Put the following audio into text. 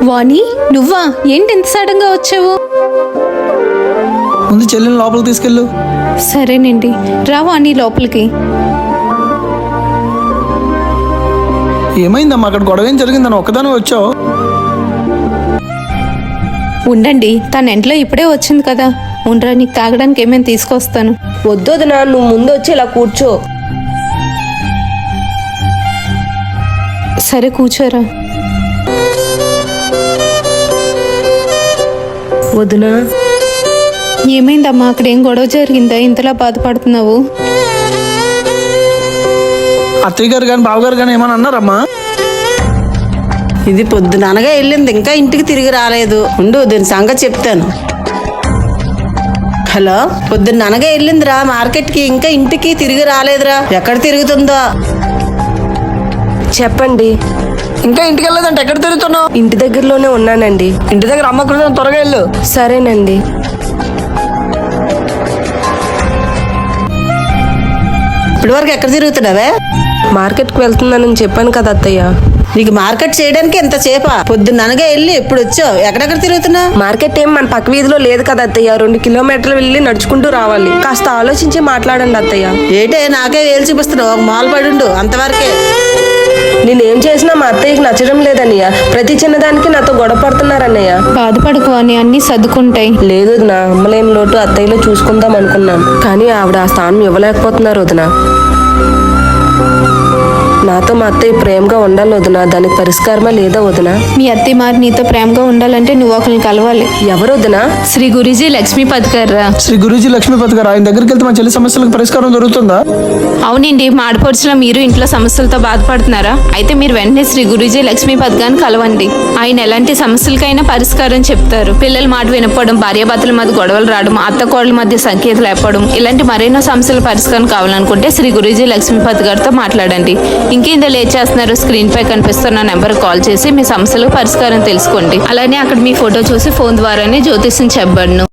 వాణి, నువ్వా? ఏంటి ఎంత సడన్ గా వచ్చావు? ముందు చెల్లిని లోపలికి తీసుకెళ్ళు. సరేనండి, రా వాణి లోపలికి. ఏమైందమ్మా? అక్కడ గొడవ ఏం జరిగిందని ఒక్కదాని వచ్చావు? ఉండండి, తన ఇంట్లో ఇప్పుడే వచ్చింది కదా, ఉండరా, నీకు తాగడానికి ఏమైనా తీసుకొస్తాను. వద్దొదినా, నువ్వు ముందు వచ్చి ఇలా కూర్చో. సరే కూర్చోరా. వదినా, ఏమైందమ్మా? అక్కడ ఏం గొడవ జరిగిందా? ఇంతలా బాధపడుతున్నావు? అత్తయ్య గారు కానీ బావగారు కానీ ఏమని అన్నారమ్మా? ఇది పొద్దుననగా వెళ్ళింది, ఇంకా ఇంటికి తిరిగి రాలేదు. ఉండు, దీని సంగతి చెప్తాను. హలో, పొద్దున్ననగా వెళ్ళిందిరా మార్కెట్కి, ఇంకా ఇంటికి తిరిగి రాలేదురా. ఎక్కడ తిరుగుతుందో? చెప్పండి. ఇంకా ఇంటికి వెళ్ళలేదంటే ఎక్కడ తిరుగుతున్నావు? ఇంటి దగ్గరలోనే ఉన్నానండి. ఇంటి దగ్గర అమ్మ కూడా త్వరగా వెళ్ళు. సరేనండి. ఇప్పటి వరకు ఎక్కడ తిరుగుతున్నావే? మార్కెట్కి వెళ్తున్నానని చెప్పాను కదా అత్తయ్య. నీకు మార్కెట్ చేయడానికి ఎంత చేప? పొద్దున్ననగా వెళ్ళి ఎప్పుడు వచ్చావు? ఎక్కడెక్కడ తిరుగుతున్నా? మార్కెట్ ఏం మన పక్క వీధిలో లేదు కదా అత్తయ్య. 2 కిలోమీటర్లు వెళ్ళి నడుచుకుంటూ రావాలి. కాస్త ఆలోచించి మాట్లాడండి అత్తయ్య. ఏటే నాకే వేలు చూపిస్తున్నావు? ఒక మాలు పడుండు, అంతవరకే. నేనేం చేసినా మా అత్తయ్యకి నచ్చడం లేదన్నయ్య. ప్రతి చిన్నదానికి నాతో గొడవ పడుతున్నారన్నయ్య. బాధపడకు వాణి, అన్నీ సర్దుకుంటాయి. లేదు వదినా, అమ్మలేని లోటు అత్తయ్యలో చూసుకుందాం అనుకున్నాం, కానీ ఆవిడ ఆ స్థానం ఇవ్వలేకపోతున్నారు వదినా. నాతో మా అత్తయ్య ప్రేమగా ఉండాలి వదినా. దానికి పరిష్కారమా లేదా వదినా? మీ అత్తయ్య మారి నీతో ప్రేమగా ఉండాలంటే నువ్వు ఒకరిని కలవాలి. ఎవరు వదినా? శ్రీ గురూజీ లక్ష్మీపతి గారు. శ్రీ గురూజీ లక్ష్మీపతి గారు, ఆయన దగ్గరికి వెళ్తే మన చెల్లి సమస్యలకు పరిష్కారం దొరుకుతుందా? అవునండి, మా ఆడపడుచులో మీరు ఇంట్లో సమస్యలతో బాధపడుతున్నారా? అయితే మీరు వెంటనే శ్రీ గురూజీ లక్ష్మీపతి గారిని కలవండి. ఆయన ఎలాంటి సమస్యలకైనా పరిష్కారం చెప్తారు. పిల్లల మాట వినపడం, భార్యాభర్తల మధ్య గొడవలు రావడం, అత్త కోడల మధ్య సంకేతాలు లేపడం, ఇలాంటి మరెన్నో సమస్యల పరిష్కారం కావాలనుకుంటే శ్రీ గురూజీ లక్ష్మీపతి గారితో మాట్లాడండి. ఇంకేందో లేట్ చేస్తున్నారు, స్క్రీన్ పై కనిపిస్తున్న నెంబర్ కాల్ చేసి మీ సమస్యలకు పరిష్కారం తెలుసుకోండి. అలానే అక్కడ మీ ఫోటో చూసి ఫోన్ ద్వారానే జ్యోతిష్యం చెప్పబడును.